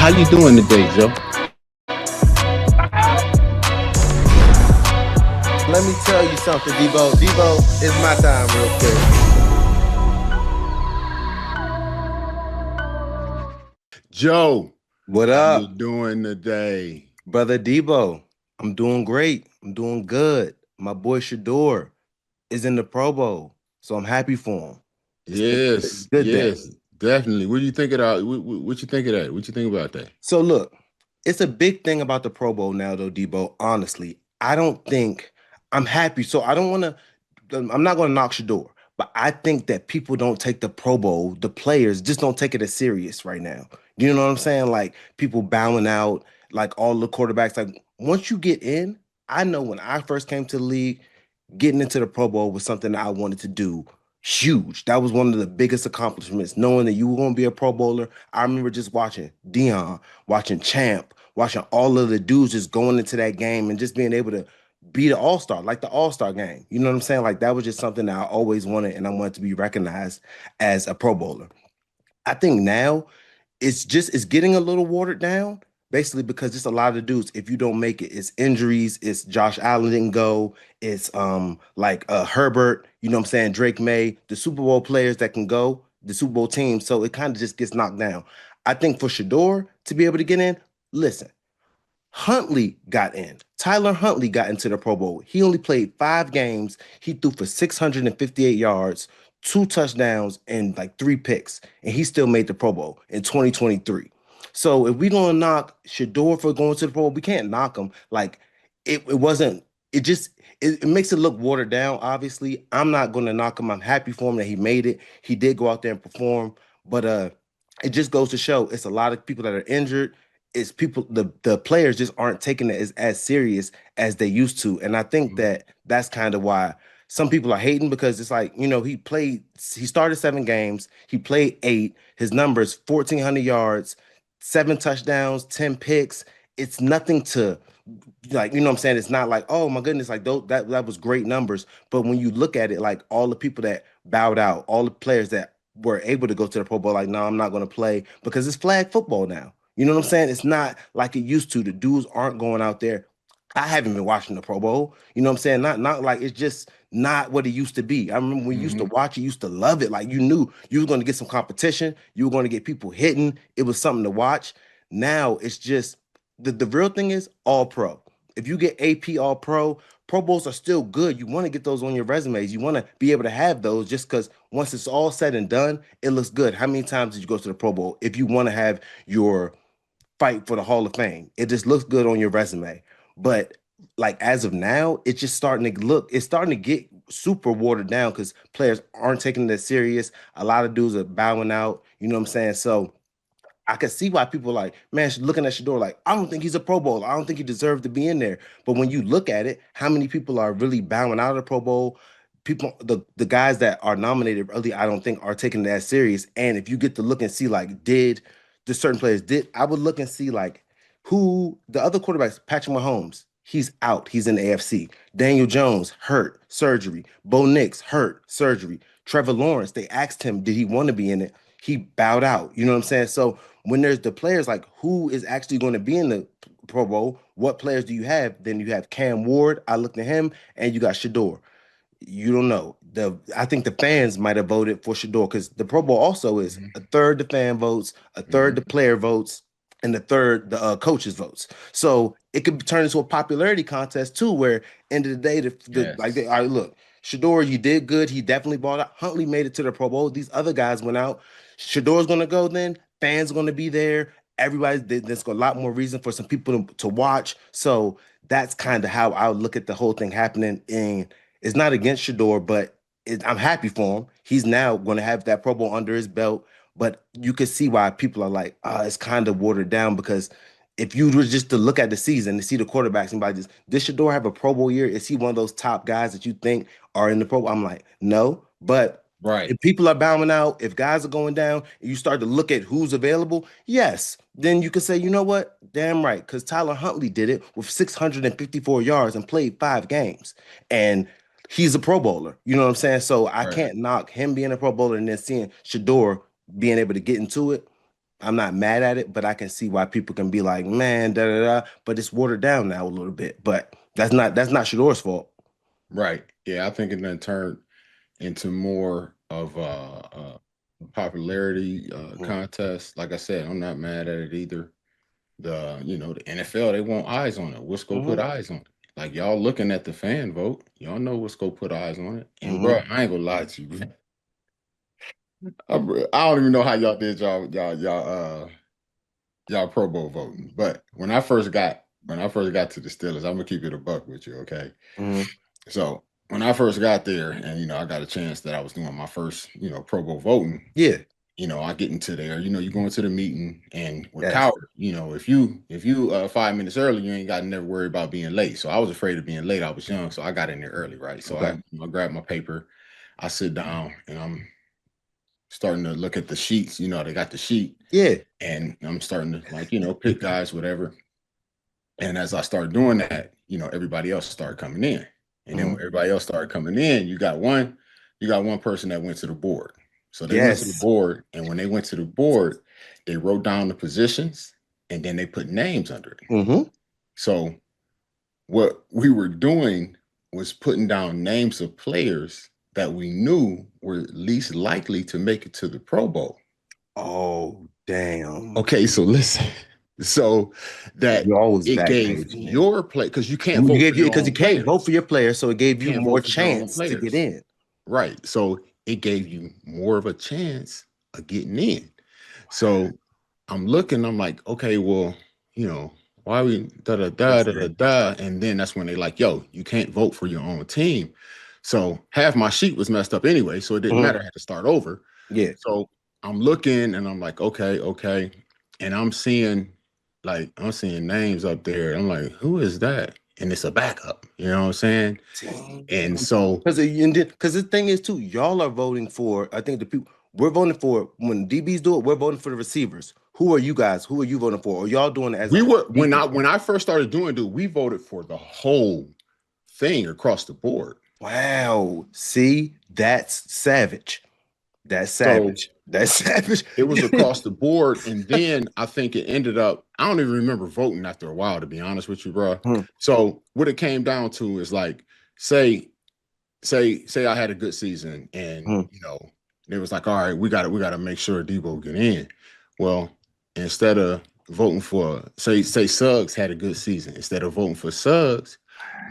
How you doing today, Joe? Let me tell you something, Deebo. Deebo, it's my time real Joe, quick. What how you up, doing today? brother Deebo? I'm doing great. I'm doing good. My boy Shedeur is in the Pro Bowl, so I'm happy for him. It's a Yes, good day. yes, definitely. What do you think of that? What you think of that? What you think about that? So look, it's a big thing about the Pro Bowl now, though, Deebo. Honestly, I don't think I'm happy. So I don't want to. I'm not going to knock Shador, but I think that people don't take the Pro Bowl. The players just don't take it as serious right now. You know what I'm saying? Like people bowing out, like all the quarterbacks. Like once you get in, I know when I first came to the league, getting into the Pro Bowl was something that I wanted to do huge. That was one of the biggest accomplishments, knowing that you were going to be a Pro Bowler. I remember just watching Dion, watching Champ, watching all of the dudes just going into that game and just being able to be the All-Star, like the All-Star game. You know what I'm saying? Like that was just something that I always wanted, and I wanted to be recognized as a Pro Bowler. I think now it's getting a little watered down, basically because it's a lot of dudes. If you don't make it, it's injuries. It's Josh Allen didn't go. It's like Herbert. You know what I'm saying? Drake May, the Super Bowl players that can go, the Super Bowl team. So it kind of just gets knocked down. I think for Shador to be able to get in, listen. Huntley got in. Tyler Huntley got into the Pro Bowl. He only played 5 games. He threw for 658 yards, 2 touchdowns, and like 3 picks. And he still made the Pro Bowl in 2023. So if we're gonna knock Shador for going to the Pro Bowl, we can't knock him. Like it wasn't, it just it makes it look watered down. Obviously, I'm not gonna knock him. I'm happy for him that he made it. He did go out there and perform, but it just goes to show it's a lot of people that are injured. It's people, the players just aren't taking it as serious as they used to. And I think that that's kind of why some people are hating, because it's like, he started 7 games, he played 8, his numbers 1,400 yards, 7 touchdowns, 10 picks. It's nothing to, like, you know what I'm saying? It's not like, oh my goodness, like that was great numbers. But when you look at it, like all the people that bowed out, all the players that were able to go to the Pro Bowl, like, no, I'm not going to play, because it's flag football now. You know what I'm saying? It's not like it used to. The dudes aren't going out there. I haven't been watching the Pro Bowl. You know what I'm saying? Not like it's just not what it used to be. I remember when you used to Hmm. watch, you used to love it. Like you knew you were going to get some competition. You were going to get people hitting. It was something to watch. Now it's just the real thing is all pro. If you get AP all pro, Pro Bowls are still good. You want to get those on your resumes. You want to be able to have those just because once it's all said and done, it looks good. How many times did you go to the Pro Bowl? If you want to have your fight for the Hall of Fame. It just looks good on your resume. But like as of now, it's just starting to look, it's starting to get super watered down because players aren't taking it as serious. A lot of dudes are bowing out. You know what I'm saying? So I can see why people are like, man, looking at Shador like, I don't think he's a Pro Bowl. I don't think he deserved to be in there. But when you look at it, how many people are really bowing out of the Pro Bowl? People, the guys that are nominated early, I don't think are taking that serious. And if you get to look and see, like, did the certain players did, I would look and see like who the other quarterbacks, Patrick Mahomes, he's out. He's in the AFC. Daniel Jones, hurt, surgery. Bo Nix, hurt, surgery. Trevor Lawrence, they asked him, did he want to be in it? He bowed out. You know what I'm saying? So when there's the players like who is actually going to be in the Pro Bowl, what players do you have? Then you have Cam Ward. I looked at him, and you got Shador. You don't know. I think the fans might have voted for Shador because the Pro Bowl also is a third the fan votes, a third the Hmm. player votes, and the third the coaches votes. So it could turn into a popularity contest too, where end of the day, Yes. all right, look, Shador, you did good. He definitely bought out. Huntley made it to the Pro Bowl. These other guys went out. Shador's gonna go then. Fans are gonna be there. There's a lot more reason for some people to watch. So that's kind of how I would look at the whole thing happening. And it's not against Shador, but I'm happy for him. He's now going to have that Pro Bowl under his belt. But you can see why people are like, it's kind of watered down because if you were just to look at the season to see the quarterbacks and by just, did Shador have a Pro Bowl year? Is he one of those top guys that you think are in the Pro Bowl? I'm like, no. But Right. if people are bowing out, if guys are going down, and you start to look at who's available, yes, then you can say, you know what? Damn right. Because Tyler Huntley did it with 654 yards and played 5 games. And he's a Pro Bowler. You know what I'm saying? So I Right. can't knock him being a Pro Bowler and then seeing Shador being able to get into it. I'm not mad at it, but I can see why people can be like, man, da da da. But it's watered down now a little bit. But that's not Shador's fault. Right. Yeah, I think it then turned into more of a popularity Mhm. contest. Like I said, I'm not mad at it either. The NFL, they want eyes on it. What's go put Hmm. eyes on it? Like y'all looking at the fan vote, y'all know what's go put eyes on it. And bro, Hmm. I ain't gonna lie to you. I don't even know how y'all did y'all Pro Bowl voting. But when I first got to the Steelers, I'm gonna keep it a buck with you, okay? Hmm. So when I first got there, and I got a chance that I was doing my first, Pro Bowl voting. Yeah. I get into there. You go into the meeting, and with Yes. Coward, if you 5 minutes early, you ain't got to never worry about being late. So I was afraid of being late. I was young, so I got in there early, right? So I, Okay. I grabbed my paper, I sit down, and I'm starting to look at the sheets. They got the sheet, Yeah. and I'm starting to pick guys, whatever. And as I started doing that, everybody else started coming in. And then Hmm. when everybody else started coming in, you got one person that went to the board. So they went to the Yes. board, and when they went to the board, they wrote down the positions and then they put names under it. Hmm. So what we were doing was putting down names of players that we knew were least likely to make it to the Pro Bowl. Oh, damn. Okay, so listen. So that You always it back gave paging it. your play because you can't You vote gave for you your because own you can't vote for players. your player, so it You gave you can't more vote for your own chance to get players. in. Right. So it gave you more of a chance of getting in. So I'm looking, I'm like, okay, well, why we da da da That's da da it. da. And then that's when they like, yo, you can't vote for your own team. So half my sheet was messed up anyway. So it didn't Hmm. matter. I had to start over. Yeah. So I'm looking and I'm like, okay, okay. And I'm seeing names up there. I'm like, who is that? And it's a backup. You know what I'm saying? And so Because the thing is too, y'all are voting for. I think the people we're voting for when DBs do it, we're voting for the receivers. Who are you guys? Who are you voting for? Or y'all doing it as a we whole were when I defense? when I first started doing it, we voted for the whole thing across the board. Wow. See, that's savage. That's So savage. That's savage. it was across the board. And then I think it ended up, I don't even remember voting after a while, to be honest with you, bro. Hmm. So what it came down to is like, say, say I had a good season and Hmm. it was like, all right, we gotta make sure Deebo get in. Well, instead of voting for say Suggs had a good season, instead of voting for Suggs,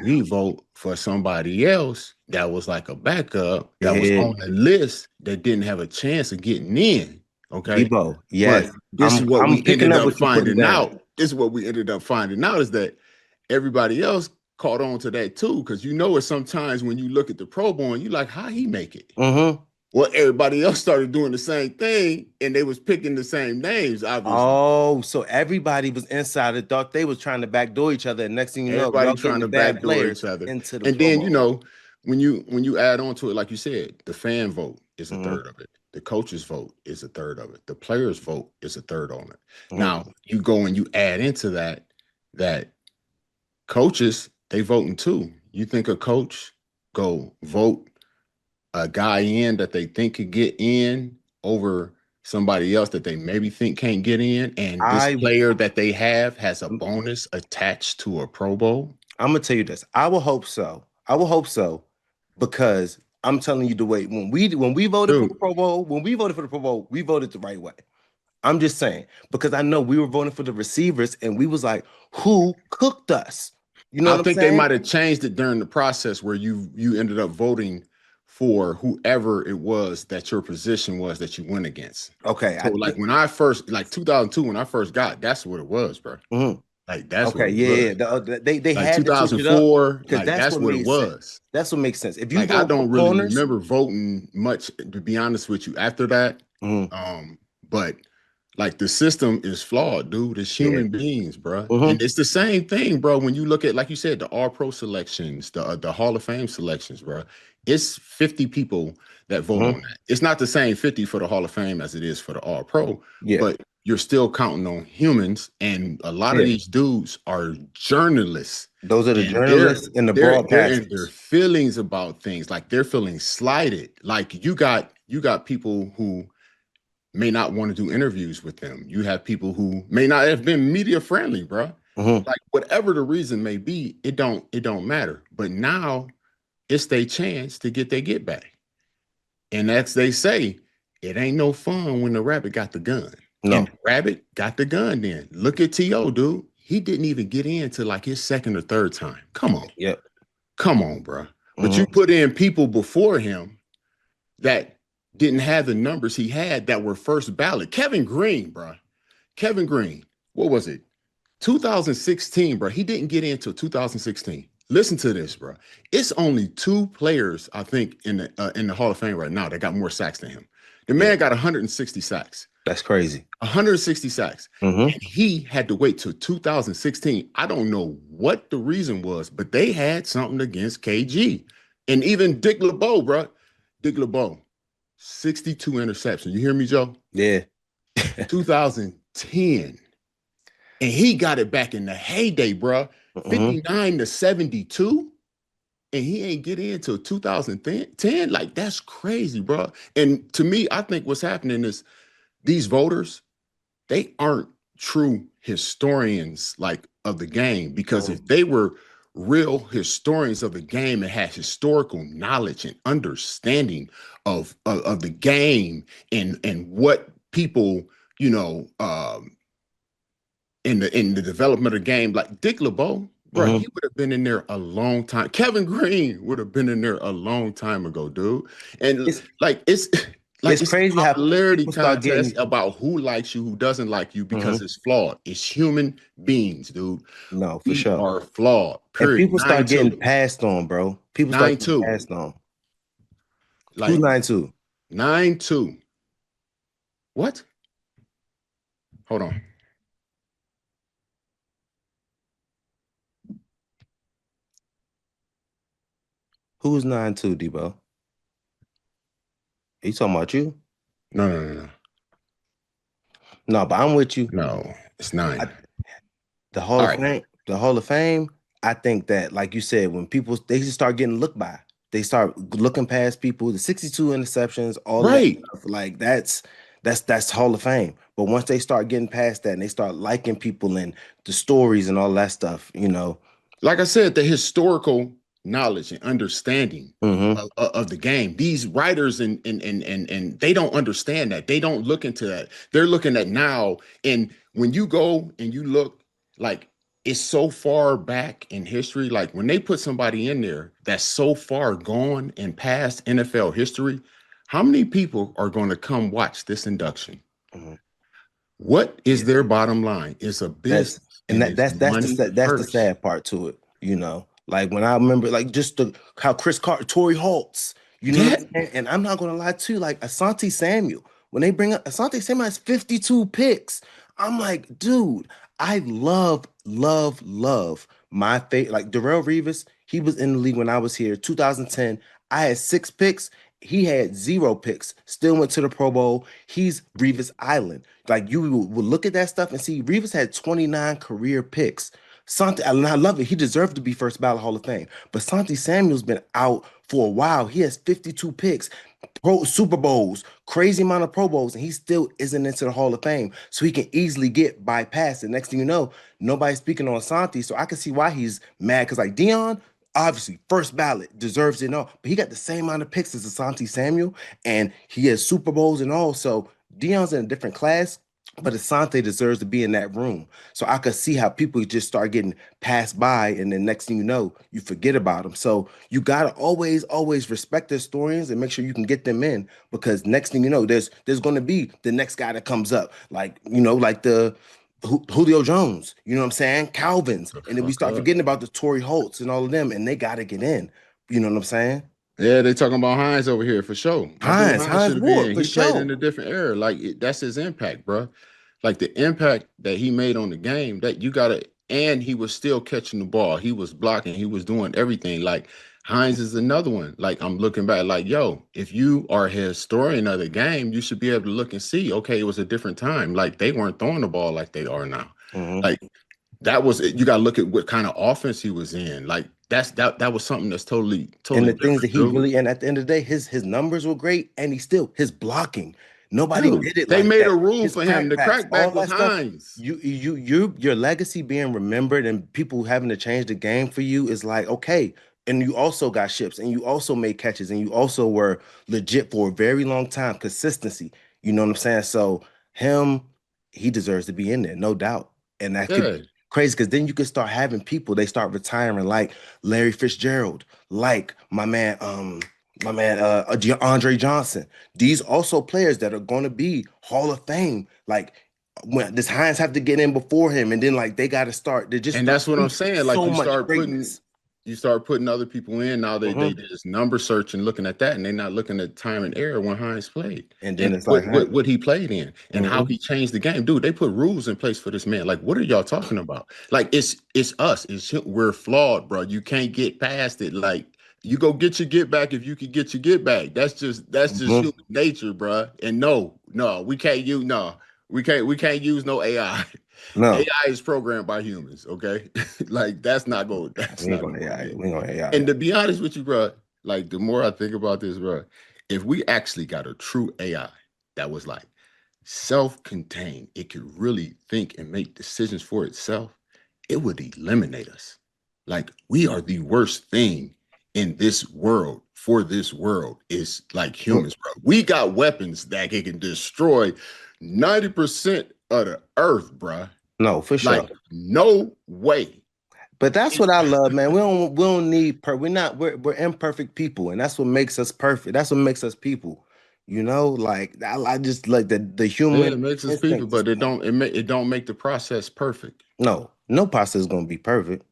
we vote for somebody else that was like a backup that was Yeah. on the list that didn't have a chance of getting in. Okay. Debo. But Yes. this is I'm what I'm we picking ended up up what you're putting finding down. out. This is what we ended up finding out is that everybody else caught on to that too. Cause it's sometimes when you look at the Pro Bowl and you like, how he make it? Hmm. Well, everybody else started doing the same thing and they was picking the same names, obviously. Oh, so everybody was inside and thought they was trying to backdoor each other. And next thing you know, Everybody y'all getting trying the to bad backdoor players each other. into the And Pro then, Bowl. when you add on to it, like you said, the fan vote is a Hmm. third of it. The coaches vote is a third of it. The players vote is a third on it. Hmm. Now you go and you add into that coaches, they voting too. You think a coach go vote a guy in that they think could get in over somebody else that they maybe think can't get in, and this I player that they have has a bonus attached to a Pro Bowl? I'm gonna tell you this. I will hope so. I will hope so because I'm telling you the way when we voted for the Dude, Pro Bowl, when we voted for the Pro Bowl, we voted the right way. I'm just saying because I know we were voting for the receivers and we was like, who cooked us? You know I what I'm think they saying? might have changed it during the process where you ended up voting for whoever it was that your position was that you went against. Okay, So I like think. when I first like 2002 when I first got, that's what it was, bro. Mhm. Like that's what Okay, it yeah, yeah. was. They Like had to switch it up 2004, because like that's that's what what it made sense. was. That's what makes sense. If you Like I vote for don't really corners, remember voting much, to be honest with you, after that. mhm, But like the system is flawed, dude. It's yeah, human beings, bro. And mhm, it's the same thing, bro. When you look at, like you said, the All Pro selections, the Hall of Fame selections, bro. It's 50 people that vote on mhm, that. It's not the same 50 for the Hall of Fame as it is for the All Pro, yeah, but you're still counting on humans. And a lot of yeah. these dudes are journalists Those are the and they're journalists and the they're in their broadcasters. feelings about things, like they're feeling slighted. Like you got people who may not want to do interviews with them. You have people who may not have been media friendly, bro. Mm-hmm. Like whatever the reason may be, it don't matter. But now it's their chance to get their get back. And as they say, it ain't no fun when the rabbit got the gun. And No. the rabbit got the gun then. Look at T.O., dude. He didn't even get in to like his second or third time. Come on. Yep. Come on, bro. But you Mm-hmm. put in people before him that didn't have the numbers he had that were first ballot. Kevin Green, bro. Kevin Green. What was it? 2016, bro. He didn't get into 2016. Listen to this, bro. It's only two players, I think, in the Hall of Fame right now that got more sacks than him. The Yeah. man got 160 sacks. That's crazy. 160 sacks. Mm-hmm. And he had to wait till 2016. I don't know what the reason was, but they had something against KG. And even Dick LeBeau, bro. Dick LeBeau, 62 interceptions. You hear me, Joe? Yeah. 2010. And he got it back in the heyday, bro. Mm-hmm. 59-72. And he ain't get in until 2010. Like, that's crazy, bro. And to me, I think what's happening is these voters, they aren't true historians like of the game, because if they were real historians of the game and had historical knowledge and understanding of the game and what people, you know, in the development of the game, like Dick LeBeau, bro, Mm-hmm. he would have been in there a long time. Kevin Green would have been in there a long time ago, dude. And It's like it's like it's it's a crazy how popularity people start contest getting. about who likes you, who doesn't like you, because Mm-hmm. it's flawed. It's human beings, dude. No, for We sure. are flawed. And Period. people Nine start getting two. passed on, bro. People start Nine getting two. passed on. Who's Like 9-2? 9-2. What? Hold on. Who's 9-2, Debo? Are you talking about you? No, no, no, no. No, but I'm with you. No, it's I, 9. the Hall All of right. Fame, the Hall of Fame, I think that, like you said, when people they just start getting looked by, they start looking past people, the 62 interceptions, all of that Right. stuff. Like that's Hall of Fame. But once they start getting past that and they start liking people and the stories and all that stuff, Like I said, the historical knowledge and understanding hmm of the game. These writers and they don't understand that. They don't look into that. They're looking at now. And when you go and you look, like it's so far back in history. Like when they put somebody in there that's so far gone and past NFL history, how many people are going to come watch this induction? hmm What is yeah. their bottom line? It's a That's business and and that it's that's the money that's the first. sad part to it. Like when I remember like just how Chris Carter, Torrey Holtz, you know what Yeah, I'm saying? And I'm not gonna lie to you, like Asante Samuel, when they bring up Asante Samuel has 52 picks. I'm like, dude, I love my favorite. Like Darrell Revis, he was in the league when I was here, 2010. I had 6 picks. He had 0 picks, still went to the Pro Bowl. He's Revis Island. Like you would look at that stuff and see Revis had 29 career picks. Santi, and I love it. He deserved to be first ballot Hall of Fame. But Santi Samuel's been out for a while. He has 52 picks, Pro Super Bowls, crazy amount of Pro Bowls, and he still isn't into the Hall of Fame. So he can easily get bypassed. And next thing you know, nobody's speaking on Santi. So I can see why he's mad. Because like Dion, obviously, first ballot, deserves it all. But he got the same amount of picks as Asante Samuel, and he has Super Bowls and all. So Dion's in a different class, but Asante deserves to be in that room. So I could see how people just start getting passed by, and then next thing you know, you forget about them. So you gotta always respect the historians and make sure you can get them in, because next thing you know, there's gonna be the next guy that comes up, like like the Julio Jones, you know what I'm saying? Calvin's, the and then we fuck start up. forgetting about the Torrey Holtz and all of them, and they gotta get in. You know what I'm saying? Yeah, they talking about Hines over here for sure. My dude Hines Hines should have been Ward in. for He played sure. in a different era. Like that's his impact, bro. Like the impact that he made on the game. That you gotta, and he was still catching the ball. He was blocking. He was doing everything. Like Hines is another one. Like I'm looking back, like yo, if you are a historian of the game, you should be able to look and see. Okay, it was a different time. Like they weren't throwing the ball like they are now. Mhm. Like that was you got to look at what kind of offense he was in. Like that was something that's totally And totally the things different, that he dude. really, and at the end of the day, his numbers were great, and he still his blocking. Nobody Dude, did it they like made that. a rule His for him. The crackbacks, all crackback was that stuff. Hines. Your legacy being remembered and people having to change the game for you is like, okay. And you also got ships and you also made catches and you also were legit for a very long time. Consistency. You know what I'm saying? So him, he deserves to be in there, no doubt. And that could Yeah. be crazy because then you could start having people, they start retiring like Larry Fitzgerald, like Andre Johnson. These also players that are going to be Hall of Fame. Like when this Hines have to get in before him, and then like they got to start. They just And start that's what I'm reaching saying. Like so much greatness. you start putting other people in. Now they Mhm. just number searching, looking at that, and they're not looking at time and error when Hines played And then and it's like, hey, what he played in and how mhm. he changed the game. Dude, they put rules in place for this man. Like, what are y'all talking about? Like, it's us. We're flawed, bro. You can't get past it. Like, you go get your get back if you can get your get back. That's just Mhm. human nature, bro. And no, we can't use no AI. No, AI is programmed by humans, okay? Like that's we ain't not gonna going to AI get it. it. We ain't gonna AI And it. to be honest with you, bro, like the more I think about this, bro, if we actually got a true AI that was like self-contained, it could really think and make decisions for itself, it would eliminate us. Like we are the worst thing in this world for this world is like Mm. humans, bro. We got weapons that can destroy 90% of the earth, bro. No, for sure. Like, no way. But that's what I love, man. We don't need we're imperfect people, and that's what makes us perfect. That's what makes us people. You know, like I just like the Yeah, human it makes us people, instinct is but it don't make the process perfect. no pasta is gonna be perfect.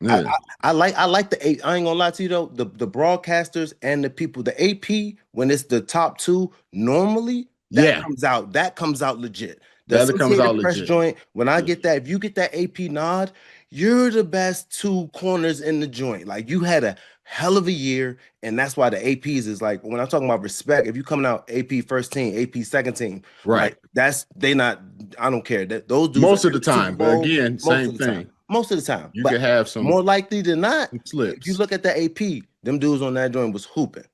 I, Yeah. I like the eight. I ain't gonna lie to you though. The broadcasters and the people, the AP, when it's the top two, normally Yeah. that comes out legit. The That comes out Associated Press legit. joint, when I Yeah. get that, if you get that AP nod, you're the best two corners in the joint. Like you had a hell of a year, and that's why the APs is like when I'm talking about respect. If you coming out AP first team, AP second team, like Right. that's they not. I don't care that those dudes are Most of in the the Super time, but Bowl again, most same of the time. thing. Most of the time, You but could have more likely than not, some if you slips. look at the AP, them dudes on that joint was hooping.